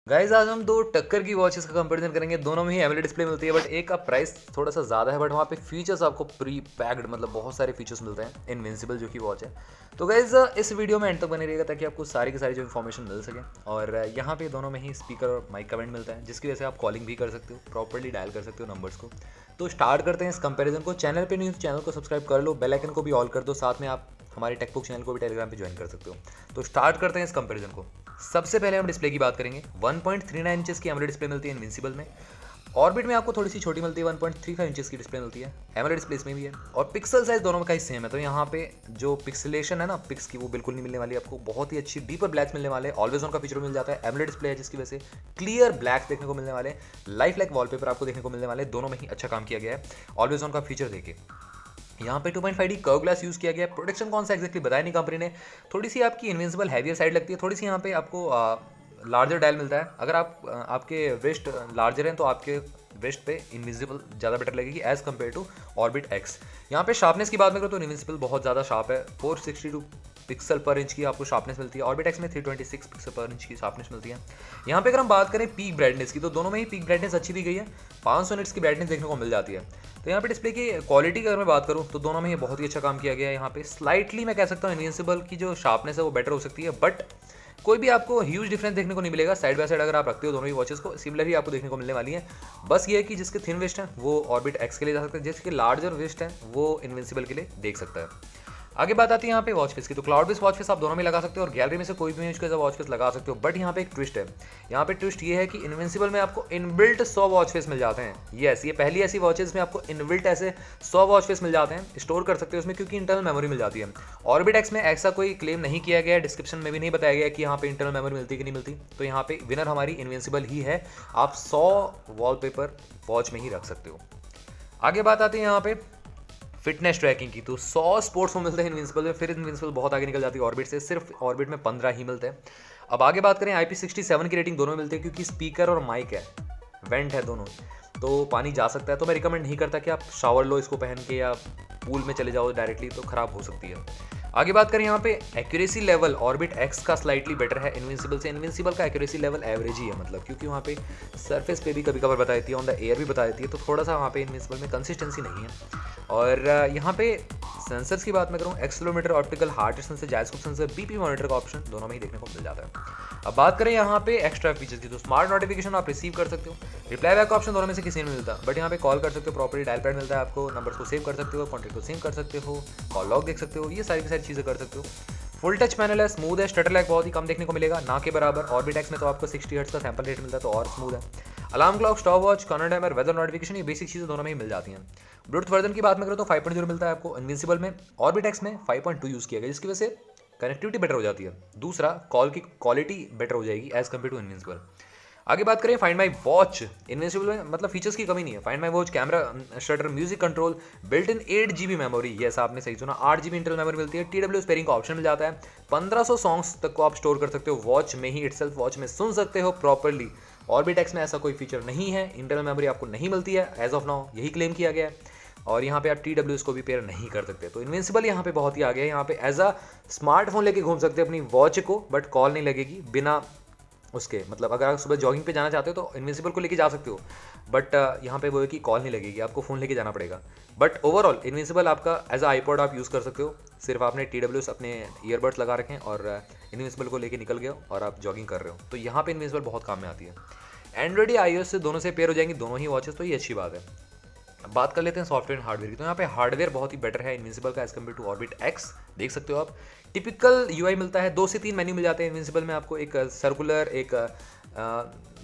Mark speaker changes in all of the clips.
Speaker 1: Guys आज हम दो टक्कर की वॉचेस का कंपैरिजन करेंगे। दोनों में ही एमोलेड डिस्प्ले मिलती है, बट एक का प्राइस थोड़ा सा ज़्यादा है, बट वहाँ पे फीचर्स आपको प्री पैक्ड मतलब बहुत सारे फीचर्स मिलते हैं। इनविंसिबल जो की वॉच है। तो गाइज इस वीडियो में एंड तक बने रहेगा ताकि आपको सारी की सारी जो इन्फॉर्मेशन मिल सके। और यहाँ पे दोनों में ही स्पीकर और माइक का वेंट मिलता है, जिसकी वजह से आप कॉलिंग भी कर सकते हो, प्रॉपरली डायल कर सकते हो नंबर्स को। तो स्टार्ट करते हैं इस कंपेरिजन को। चैनल पे नहीं तो चैनल को सब्सक्राइब कर लो, बेल आइकन को भी ऑल कर दो, साथ में आप हमारे टेकबुक चैनल को भी टेलीग्राम पे ज्वाइन कर सकते हो। तो स्टार्ट करते हैं इस कंपैरिजन को। सबसे पहले हम डिस्प्ले की बात करेंगे। 1.39 इंचेस की एमोलेड डिस्प्ले मिलती है इनविंसिबल में। ऑर्बिट में आपको थोड़ी सी छोटी मिलती है, 1.35 इंचेस की डिस्प्ले मिलती है। एमोलेड डिस्प्ले इसमें भी है और पिक्सल साइज दोनों का ही सेम है। तो यहाँ पे जो पिक्सलेशन है ना पिक्स की, वो बिल्कुल नहीं मिलने वाली आपको। बहुत ही अच्छी डीपर ब्लैक्स मिलने वाले, ऑलवेज ऑन का फीचर मिल जाता है। एमोलेड डिस्प्ले है जिसकी वजह से क्लियर ब्लैक देखने को मिलने वाले, लाइफ लाइक वॉलपेपर आपको देखने को मिलने वाले। दोनों में ही अच्छा काम किया गया है ऑलवेज ऑन का फीचर देके। यहाँ पे 2.5D कर्व ग्लास यूज़ किया गया है। प्रोटेक्शन कौन सा एक्जैक्टली बताया नहीं कंपनी ने। थोड़ी सी आपकी इनविंसिबल हैवियर साइड लगती है, थोड़ी सी यहाँ पे आपको लार्जर डायल मिलता है। अगर आप आपके वेस्ट लार्जर हैं तो आपके वेस्ट पे इनविजिबल ज़्यादा बेटर लगेगी as compare to Orbit X. यहाँ पे शार्पनेस की बात में करो तो इनविजिबल बहुत ज़्यादा शार्प है। 462 पिक्सल पर इंच की आपको शार्पनेस मिलती है। ऑर्बिट एक्स में 326 पिक्सल पर इंच की शार्पनेस मिलती है। यहाँ पे अगर हम बात करें पीक ब्राइटनेस की, तो दोनों में ही पीक ब्राइटनेस अच्छी दी गई है। 500 निट्स की ब्राइटनेस देखने को मिल जाती है। तो यहाँ पे डिस्प्ले की क्वालिटी की अगर मैं बात करूँ तो दोनों में ये बहुत ही अच्छा काम किया गया है। यहाँ पे स्लाइटली मैं कह सकता हूँ इनविंसिबल की जो शार्पनेस है वो बेटर हो सकती है, बट कोई भी आपको ह्यूज डिफरेंस देखने को नहीं मिलेगा। साइड बाय साइड अगर आप रखते हो दोनों ही वॉचेस को, सिमिलर ही आपको देखने को मिलने वाली है। बस ये है कि जिसके थिन वेस्ट है वो ऑर्बिट एक्स के लिए जा सकता है, जिसके लार्जर वेस्ट है वो इनविंसिबल के लिए देख सकता है। आगे बात आती है यहाँ पे वॉच फेस की। तो क्लाउड बेस वॉच फेस आप दोनों में लगा सकते हो और गैलरी में से कोई भी यूज कर वॉच फेस लगा सकते हो। बट यहाँ पे एक ट्विस्ट है। यहाँ पे ट्विस्ट ये है कि इनविंसिबल में आपको इनबिल्ट 100 वॉच फेस मिल जाते हैं। ये पहली ऐसी वॉचेस में आपको इनबिल्ट ऐसे 100 वॉच फेस मिल जाते हैं। स्टोर कर सकते हो उसमें, क्योंकि इंटरनल मेमोरी मिल जाती है। ऑर्बिट एक्स में ऐसा कोई क्लेम नहीं किया गया है, डिस्क्रिप्शन में भी नहीं बताया गया कि यहाँ पे इंटरनल मेमोरी मिलती कि नहीं मिलती। तो यहाँ पे विनर हमारी इनविंसिबल ही है। आप 100 वॉलपेपर वॉच में ही रख सकते हो। आगे बात आती है यहाँ पे फिटनेस ट्रैकिंग की। तो 100 स्पोर्ट्स में मिलते हैं इनविंसिबल में, फिर इनविंसिबल बहुत आगे निकल जाती है ऑर्बिट से। सिर्फ ऑर्बिट में 15 ही मिलते हैं। अब आगे बात करें IP67 की रेटिंग दोनों में मिलती है, क्योंकि स्पीकर और माइक है, वेंट है दोनों, तो पानी जा सकता है। तो मैं रिकमेंड नहीं करता कि आप शावर लो इसको पहन के या पूल में चले जाओ डायरेक्टली, तो ख़राब हो सकती है। आगे बात करें यहाँ पे एक्यूरेसी लेवल, ऑर्बिट एक्स का स्लाइटली बेटर है इनविंसिबल से। इनविंसिबल का एक्यूरेसी लेवल एवरेज ही है, मतलब क्योंकि वहाँ पे सरफेस पे भी कभी कभार बता देती है, ऑन द एयर भी बता देती है, तो थोड़ा सा वहाँ पे इनविंसिबल में कंसिस्टेंसी नहीं है। और यहाँ पे सेंसर्स की बात मैं करूँ, accelerometer, optical heart sensor, जायस्कोप sensor, BP monitor का ऑप्शन दोनों में ही देखने को मिल जाता है। अब बात करें यहाँ पे एक्स्ट्रा फीचर्स की, तो स्मार्ट नोटिफिकेशन आप रिसीव कर सकते हो। रिप्लाई बैक का ऑप्शन दोनों में से किसी में मिलता, बट यहाँ पे कॉल कर सकते हो, प्रॉपर्ली डायल पैड मिलता है आपको, नंबर्स को सेव कर सकते हो, कॉन्टैक्ट को सेव कर सकते हो, कॉल लॉग देख सकते हो, ये सारी की सारी चीज़ें कर सकते हो। फुल टच पैनल है, स्मूथ है, स्टटर लैग बहुत ही कम देखने को मिलेगा, ना के बराबर। ऑर्बिट एक्स में तो आपको 60 हर्ट्ज का सैंपल रेट मिलता है, तो और स्मूथ है। Alarm clock, stop watch, corner timer, weather notification, ये बेसिक चीज़ें दोनों में ही मिल जाती हैं। ब्लूटूथ वर्जन की बात में करो तो 5.0 मिलता है आपको इनविंसिबल में। ऑर्बिट एक्स में 5.2 यूज़ किया गया, जिसकी वजह से कनेक्टिविटी बेटर हो जाती है। दूसरा, कॉल की क्वालिटी बेटर हो जाएगी एज कम्पेयर टू इनविंसिबल। आगे बात करें फाइंड माई वॉच, इनविंसिबल में मतलब फीचर्स की कमी नहीं है। Find my watch, camera shutter, music control, built in 8 GB memory. Yes, आपने सही सुना, 8 GB इंटरनल मेमोरी मिलती है। TW स्पेयरिंग का ऑप्शन मिल जाता है। 1500 सॉन्ग्स तक को आप स्टोर कर सकते हो वॉच में ही, इटसेल्फ वॉच में सुन सकते हो प्रॉपरली। ऑर्बिट एक्स में ऐसा कोई फीचर नहीं है, इंटरनल मेमोरी आपको नहीं मिलती है एज ऑफ नाउ, यही क्लेम किया गया है। और यहाँ पे आप TW को भी पेयर नहीं कर सकते। तो इनविंसिबल यहाँ पे बहुत ही आगे है। यहाँ पे एज अ स्मार्टफोन लेके घूम सकते हैं अपनी वॉच को, बट कॉल नहीं लगेगी बिना उसके। मतलब अगर आप सुबह जॉगिंग पे जाना चाहते हो तो इनविंसिबल को लेके जा सकते हो, बट यहाँ पे वो है कि कॉल नहीं लगेगी, आपको फ़ोन लेके जाना पड़ेगा। बट ओवरऑल इनविंसिबल आपका एज अ आईपॉड आप यूज़ कर सकते हो। सिर्फ आपने TW अपने ईयरबड्स लगा रखें और इनविंसिबल को लेके निकल गए हो और आप जॉगिंग कर रहे हो, तो यहाँ पे इनविंसिबल बहुत काम में आती है। एंड्रॉइड या iOS से दोनों से पेयर हो जाएंगी दोनों ही वॉचेस, तो ये अच्छी बात है। अब बात कर लेते हैं सॉफ्टवेयर एंड हार्डवेयर की। तो यहाँ पे हार्डवेयर बहुत ही बेटर है इनविंसिबल का as compare to Orbit X, देख सकते हो आप। टिपिकल UI मिलता है, 2 से 3 मेन्यू मिल जाते हैं इनविंसिबल में आपको, एक सर्कुलर, एक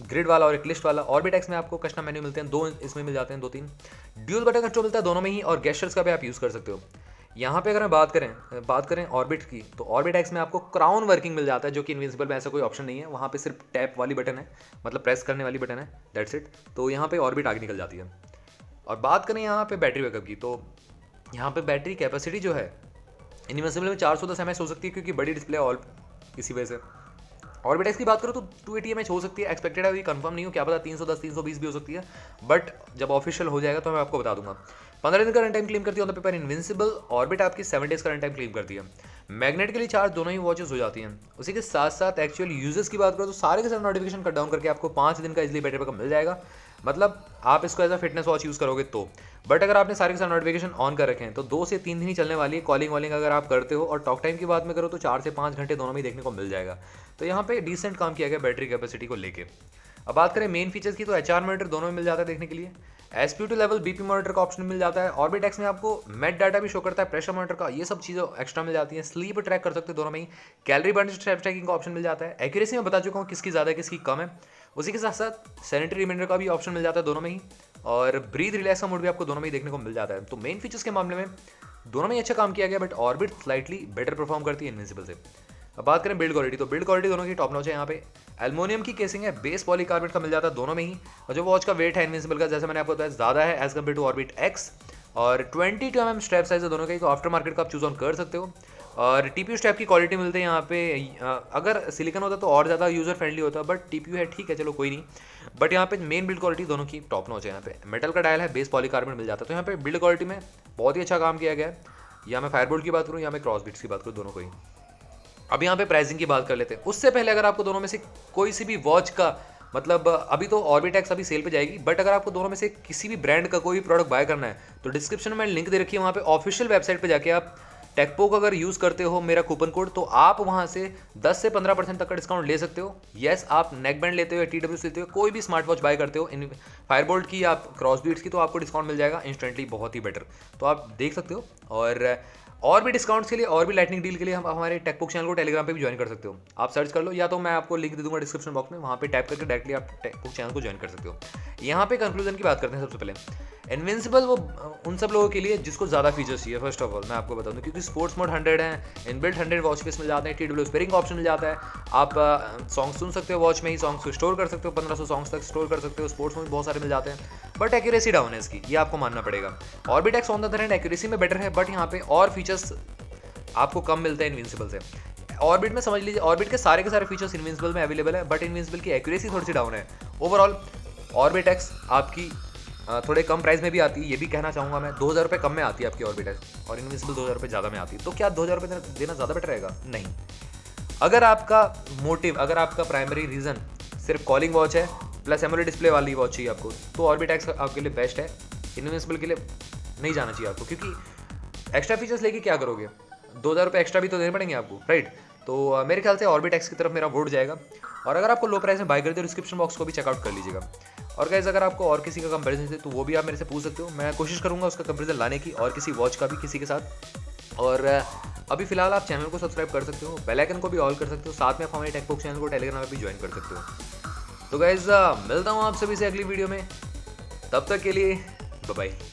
Speaker 1: ग्रिड वाला और एक लिस्ट वाला। ऑर्बिट एक्स में आपको कस्टम मेन्यू मिलते हैं, 2 इसमें मिल जाते हैं, 2-3। ड्यूल बटन कंट्रोल मिलता है दोनों में ही, और गेस्चर्स का भी आप यूज़ कर सकते हो। यहाँ पे अगर मैं बात करें ऑर्बिट की, तो ऑर्बिट एक्स में आपको क्राउन वर्किंग मिल जाता है, जो कि इनविंसिबल में ऐसा कोई ऑप्शन नहीं है। वहाँ पे सिर्फ टैप वाली बटन है, मतलब प्रेस करने वाली बटन है, दैट्स इट। तो यहाँ पे ऑर्बिट आगे निकल जाती है। और बात करें यहाँ पे बैटरी बैकअप की, तो यहाँ पे बैटरी कैपेसिटी जो है इनविंसिबल में 410 mAh हो सकती है, क्योंकि बड़ी डिस्प्ले ऑल इसी वजह से। ऑर्बिट एक्स की बात करो तो 280 mAh हो सकती है, एक्सपेक्टेड है, अभी कंफर्म नहीं हो, क्या पता 310 320 भी हो सकती है, बट जब ऑफिशियल हो जाएगा तो मैं आपको बता दूंगा। 15 दिन का रन टाइम क्लेम करती है on the paper invincible, orbit आपकी 7 डेज का रन टाइम क्लेम करती है। मैग्नेट के लिए चार्ज दोनों ही वॉचेस हो जाती हैं। उसी के साथ साथ एक्चुअल यूजेस की बात करो तो सारे के सारे नोटिफिकेशन कट डाउन करके आपको 5 दिन का इजली बैटरी बैकअप मिल जाएगा, मतलब आप इसको as a fitness watch use करोगे तो। बट अगर आपने सारे के सारे नोटिफिकेशन ऑन कर रखे हैं तो 2 से 3 दिन ही चलने वाली है। कॉलिंग वॉलिंग अगर आप करते हो और टॉक टाइम की बात में करो तो 4 से 5 घंटे दोनों में ही देखने को मिल जाएगा। तो यहाँ पे डिसेंट काम किया गया बैटरी कैपेसिटी को लेके। अब बात करें मेन फीचर्स की तो HR मॉनिटर दोनों में मिल जाता है देखने के लिए। SpO2 लेवल BP मॉनिटर का ऑप्शन मिल जाता है। ऑर्बिट में आपको मेट डाटा भी शो करता है, प्रेशर मॉनिटर का, ये सब चीज़ें एक्स्ट्रा मिल जाती हैं। स्लीप ट्रैक कर सकते हो दोनों में ही। कैलोरी बर्न ट्रैकिंग का ऑप्शन मिल जाता है। एक्यूरेसी में बता चुका हूँ किसकी ज़्यादा है किसकी कम है। उसी के साथ साथ सैनिटरी रिमाइंडर का भी ऑप्शन मिल जाता है दोनों में ही, और ब्रीथ रिलैक्स का मोड भी आपको दोनों में ही देखने को मिल जाता है। तो मेन फीचर्स के मामले में दोनों में ही अच्छा काम किया गया, but orbit slightly better perform करती है इनविंसिबल से। अब बात करें बिल्ड क्वालिटी तो बिल्ड क्वालिटी दोनों की टॉप नॉच है। यहाँ पे एल्युमिनियम की केसिंग है, बेस पॉलीकार्बोनेट का मिल जाता है दोनों में ही। और जो वॉच का वेट है इनविंसिबल का, जैसे मैंने आपको बताया, ज़्यादा है as compare to Orbit X. और 22 mm स्ट्रैप साइज है दोनों का ही, तो आफ्टर मार्केट का आप चूज ऑन कर सकते हो। और TPU स्ट्रैप की क्वालिटी मिलती है यहाँ पे। अगर सिलिकन होता तो और ज़्यादा यूज़र फ्रेंडली होता, बट TPU है, ठीक है, चलो कोई नहीं। बट यहाँ पे मेन बिल्ड क्वालिटी दोनों की टॉप नॉच है। यहाँ पे मेटल का डायल है, बेस पॉलीकार्बोनेट मिल जाता है, तो यहाँ पे बिल्ड क्वालिटी में बहुत ही अच्छा काम किया गया है। या मैं फायरबोल्ट की बात करूँ या मैं क्रॉसबिट्स की बात करूँ, दोनों को ही। अब यहाँ पे प्राइसिंग की बात कर लेते हैं। उससे पहले अगर आपको दोनों में से कोई सी भी वॉच का, मतलब अभी तो ऑर्बिट एक्स अभी सेल पे जाएगी, बट अगर आपको दोनों में से किसी भी ब्रांड का कोई भी प्रोडक्ट बाय करना है तो डिस्क्रिप्शन में लिंक दे रखी है, वहाँ पे ऑफिशियल वेबसाइट पे जाके आप टेकपोक अगर यूज़ करते हो मेरा कूपन कोड, तो आप वहाँ से 10 से 15% तक का डिस्काउंट ले सकते हो। येस, आप नेक बैंड लेते हो या TWS लेते हो, कोई भी स्मार्ट वॉच बाय करते हो इन फायरबोल्ट की या क्रॉसबीट्स की, तो आपको डिस्काउंट मिल जाएगा इंस्टेंटली, बहुत ही बेटर। तो आप देख सकते हो। और भी डिस्काउंट्स के लिए और भी लाइटनिंग डील के लिए हम हमारे टेकपोक चैनल को टेलीग्राम पे भी ज्वाइन कर सकते हो। आप सर्च कर लो, या तो मैं आपको लिंक दे दूंगा डिस्क्रिप्शन बॉक्स में, वहाँ पे टैप करके डायरेक्टली आप टेकपोक चैनल को ज्वाइन कर सकते हो। यहाँ पे कंक्लूजन की बात करते हैं। सबसे पहले इनविंसिबल वो उन सब लोगों के लिए जिसको ज़्यादा फीचर्स चाहिए। फर्स्ट ऑफ ऑल मैं आपको बता दूं, क्योंकि स्पोर्ट्स मोड 100 है, इनबिल्ट 100 वॉच फेस मिल जाते हैं, TWS पेयरिंग का ऑप्शन मिल जाता है, आप सॉन्ग सुन सकते हो वॉच में ही, सॉन्ग्स को स्टोर कर सकते हो, 1500 सॉन्ग्स तक स्टोर कर सकते हो। स्पोर्ट्स में भी बहुत सारे मिल जाते हैं, बट एक्यूरेसी डाउन है इसकी, ये आपको मानना पड़ेगा। Orbit x on the other hand accuracy में बेटर है, बट यहाँ पे और फीचर्स आपको कम मिलते हैं इनविंसिबल से। ऑर्बिट में समझ लीजिए, ऑर्बिट के सारे फीचर्स इनविंसिबल में अवेलेबल है, बट इनविंसिबल की एक्यूरेसी थोड़ी सी डाउन है। ओवरऑल ऑर्बिट एक्स आपकी थोड़े कम प्राइस में भी आती है, ये भी कहना चाहूँगा मैं। 2000 रुपये कम में आती है आपकी ऑर्बिट एक्स, और इनविंसिबल 2000 रुपये ज़्यादा में आती है। तो क्या 2000 रुपये देना ज़्यादा बेटर रहेगा? नहीं। अगर आपका मोटिव, अगर आपका प्राइमरी रीज़न सिर्फ कॉलिंग वॉच है प्लस एमोलेड डिस्प्ले वाली वॉच चाहिए आपको, तो ऑर्बिट एक्स आपके लिए बेस्ट है। इनविंसिबल के लिए नहीं जाना चाहिए आपको, क्योंकि एक्स्ट्रा फीचर्स लेके क्या करोगे? 2000 रुपये एक्स्ट्रा भी तो देने पड़ेंगे आपको, राइट? तो मेरे ख्याल से ऑर्बिट एक्स की तरफ मेरा वोट जाएगा। और अगर आपको लो प्राइस में बाय करते हो, डिस्क्रिप्शन बॉक्स को भी चेकआउट कर लीजिएगा। और गाइस, अगर आपको और किसी का कंपैरिजन है तो वो भी आप मेरे से पूछ सकते हो, मैं कोशिश करूंगा उसका कंपैरिजन लाने की, और किसी वॉच का भी किसी के साथ। और अभी फिलहाल आप चैनल को सब्सक्राइब कर सकते हो, बेल आइकन को भी ऑल कर सकते हो, साथ में आप हमारे टेकपोक चैनल को टेलीग्राम में भी ज्वाइन कर सकते हो। तो गाइस, मिलता हूँ आप सभी से अगली वीडियो में, तब तक के लिए बाय बाय।